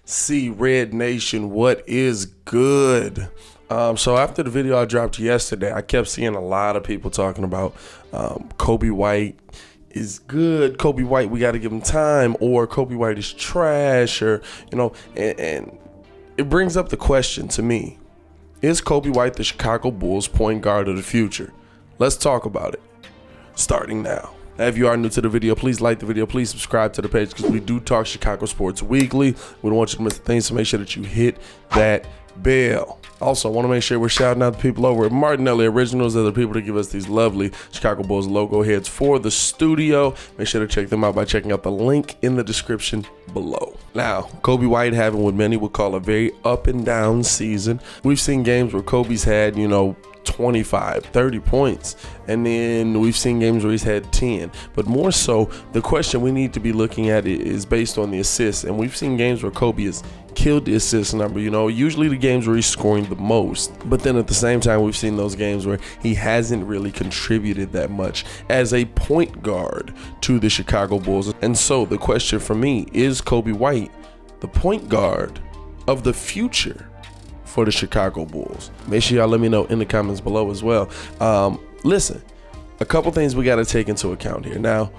See, Red Nation, what is good? So after the video I dropped yesterday, I kept seeing a lot of people talking about Coby White is good. Coby White, we got to give him time, or Coby White is trash, or and it brings up the question to me: is Coby White the Chicago Bulls point guard of the future? Let's talk about it. Starting now. If you are new to the video, please like the video. Please subscribe to the page because we do talk Chicago sports weekly. We don't want you to miss a thing, so make sure that you hit that bell. Also, I want to make sure we're shouting out the people over at Martinelli Originals. They're the people that give us these lovely Chicago Bulls logo heads for the studio. Make sure to check them out by checking out the link in the description below. Now, Coby White having what many would call a very up and down season. We've seen games where Coby's had, 25, 30 points. And then we've seen games where he's had 10. But more so, the question we need to be looking at is based on the assists. And we've seen games where Coby has killed the assist number, usually the games where he's scoring the most. But then at the same time, we've seen those games where he hasn't really contributed that much as a point guard to the Chicago Bulls. And so the question for me, is Coby White the point guard of the future for the Chicago Bulls? Make sure y'all let me know in the comments below as well. Listen, a couple things we got to take into account here. Now,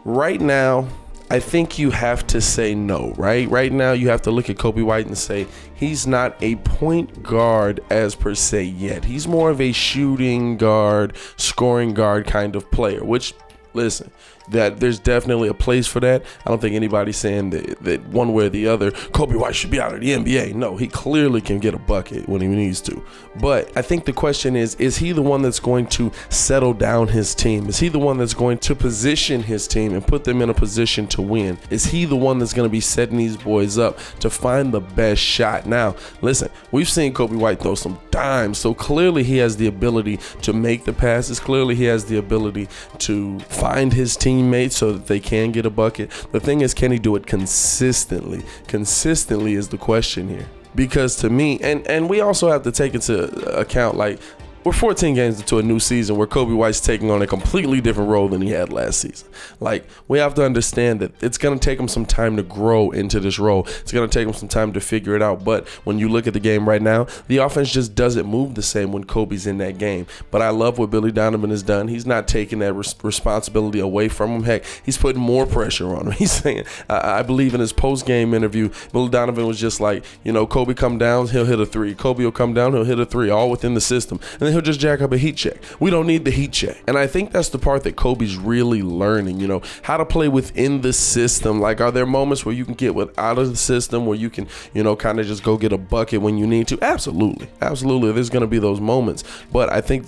right now, I think you have to say no, right? Right now, you have to look at Coby White and say he's not a point guard as per se yet. He's more of a shooting guard, scoring guard kind of player, which, listen, that there's definitely a place for that. I don't think anybody's saying that one way or the other, Coby White should be out of the NBA. No, he clearly can get a bucket when he needs to. But I think the question is he the one that's going to settle down his team? Is he the one that's going to position his team and put them in a position to win? Is he the one that's going to be setting these boys up to find the best shot? Now, listen, we've seen Coby White throw some dimes, so clearly he has the ability to make the passes. Clearly he has the ability to find his teammates so that they can get a bucket. The thing is, can he do it consistently? Consistently is the question here. Because to me, and we also have to take into account, like, we're 14 games into a new season where Coby White's taking on a completely different role than he had last season. Like, we have to understand that it's going to take him some time to grow into this role. It's going to take him some time to figure it out. But when you look at the game right now, the offense just doesn't move the same when Coby's in that game. But I love what Billy Donovan has done. He's not taking that responsibility away from him. Heck, he's putting more pressure on him. He's saying, I believe in his post-game interview, Billy Donovan was just like, Coby come down, he'll hit a three. Coby will come down, he'll hit a three, all within the system. And then he'll just jack up a heat check. We don't need the heat check. And I think that's the part that Coby's really learning, how to play within the system. Like, are there moments where you can get out of the system, where you can, kind of just go get a bucket when you need to? Absolutely. Absolutely. There's going to be those moments. But I think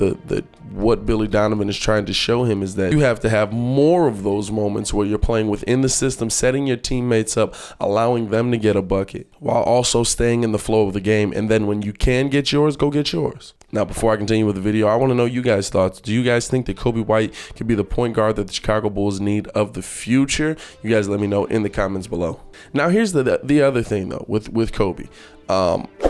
what Billy Donovan is trying to show him is that you have to have more of those moments where you're playing within the system, setting your teammates up, allowing them to get a bucket while also staying in the flow of the game. And then when you can get yours, go get yours. Now, before I continue with the video, I want to know you guys' thoughts. Do you guys think that Coby White could be the point guard that the Chicago Bulls need of the future? You guys let me know in the comments below. Now, here's the other thing, though, with Coby.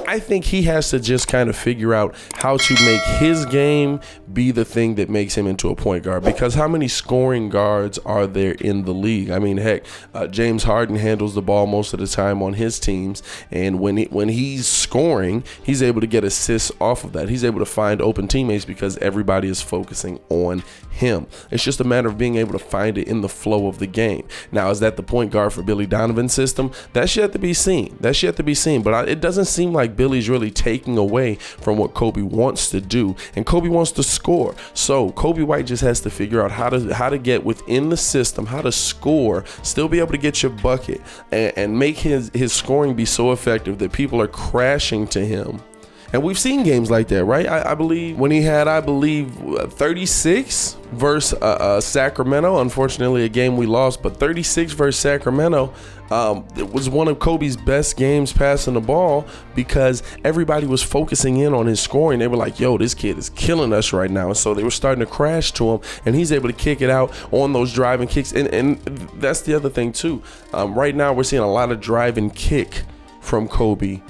I think he has to just kind of figure out how to make his game be the thing that makes him into a point guard, because how many scoring guards are there in the league? I mean, heck, James Harden handles the ball most of the time on his teams, and when he's scoring, he's able to get assists off of that. He's able to find open teammates because everybody is focusing on him. It's just a matter of being able to find it in the flow of the game. Now, is that the point guard for Billy Donovan's system? That's yet to be seen. That's yet to be seen. But it doesn't seem like Billy's really taking away from what Coby wants to do, and Coby wants to score. So Coby White just has to figure out how to get within the system, how to score, still be able to get your bucket, and make his scoring be so effective that people are crashing to him. And we've seen games like that, right? I believe when he had, 36 versus Sacramento. Unfortunately, a game we lost, but 36 versus Sacramento. It was one of Coby's best games passing the ball because everybody was focusing in on his scoring. They were like, yo, this kid is killing us right now. And so they were starting to crash to him, and he's able to kick it out on those driving kicks. And that's the other thing, too. Right now, we're seeing a lot of drive and kick from Coby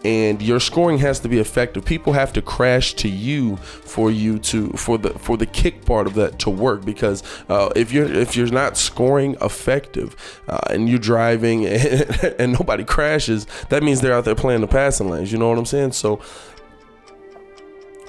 and your scoring has to be effective. People have to crash to you for the kick part of that to work, because if you're not scoring effective and you're driving and nobody crashes, that means they're out there playing the passing lanes. You know what I'm saying? So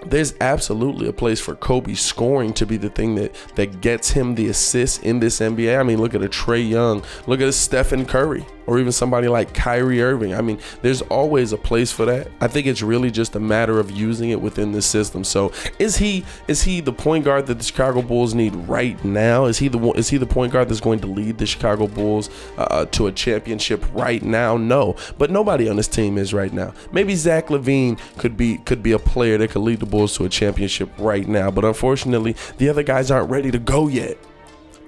there's absolutely a place for Coby scoring to be the thing that gets him the assists in this NBA. I mean, look at a Trae Young, look at a Stephen Curry, or even somebody like Kyrie Irving. I mean, there's always a place for that. I think it's really just a matter of using it within the system. So is he the point guard that the Chicago Bulls need right now? Is he the point guard that's going to lead the Chicago Bulls to a championship right now? No, but nobody on this team is right now. Maybe Zach LaVine could be a player that could lead the Bulls to a championship right now, but unfortunately the other guys aren't ready to go yet.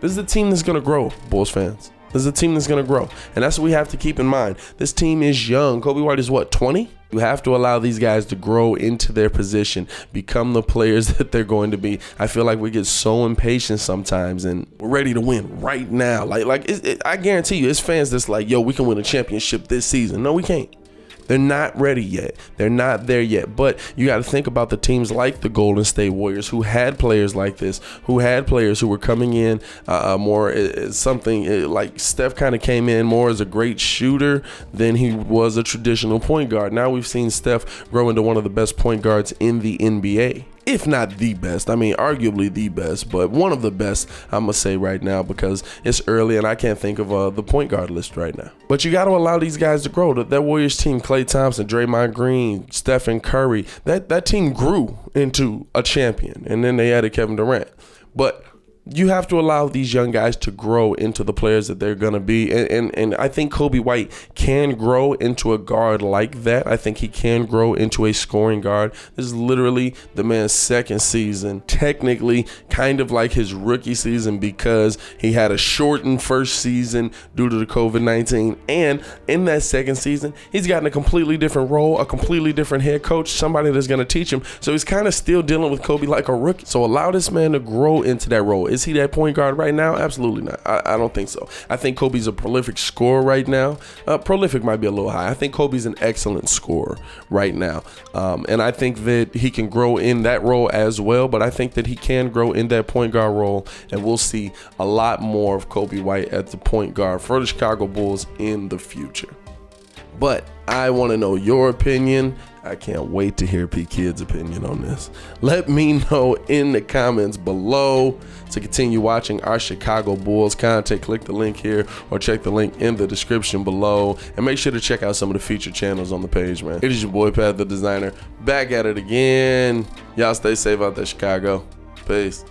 This is a team that's going to grow, Bulls fans. This is a team that's going to grow, and that's what we have to keep in mind. This team is young. Coby White is what, 20? You have to allow these guys to grow into their position, become the players that they're going to be. I feel like we get so impatient sometimes, and we're ready to win right now. I guarantee you, it's fans that's like, yo, we can win a championship this season. No, we can't. They're not ready yet. They're not there yet. But you got to think about the teams like the Golden State Warriors, who had players like this, who had players who were coming in more as something like Steph kind of came in more as a great shooter than he was a traditional point guard. Now we've seen Steph grow into one of the best point guards in the NBA. If not the best, I mean, arguably the best, but one of the best, I'm going to say right now, because it's early and I can't think of the point guard list right now. But you got to allow these guys to grow. That Warriors team, Klay Thompson, Draymond Green, Stephen Curry, that team grew into a champion, and then they added Kevin Durant. But you have to allow these young guys to grow into the players that they're going to be. And I think Coby White can grow into a guard like that. I think he can grow into a scoring guard. This is literally the man's second season, technically kind of like his rookie season, because he had a shortened first season due to the COVID-19. And in that second season, he's gotten a completely different role, a completely different head coach, somebody that's going to teach him. So he's kind of still dealing with Coby like a rookie. So allow this man to grow into that role. Is he that point guard right now? Absolutely not. I don't think so. I think Coby's a prolific scorer right now. Prolific might be a little high. I think Coby's an excellent scorer right now. And I think that he can grow in that role as well, but I think that he can grow in that point guard role, and we'll see a lot more of Coby White at the point guard for the Chicago Bulls in the future. But I want to know your opinion. I can't wait to hear P Kid's opinion on this. Let me know in the comments below. To continue watching our Chicago Bulls content, click the link here or check the link in the description below. And make sure to check out some of the featured channels on the page, man. It is your boy, Pat the Designer, back at it again. Y'all stay safe out there, Chicago. Peace.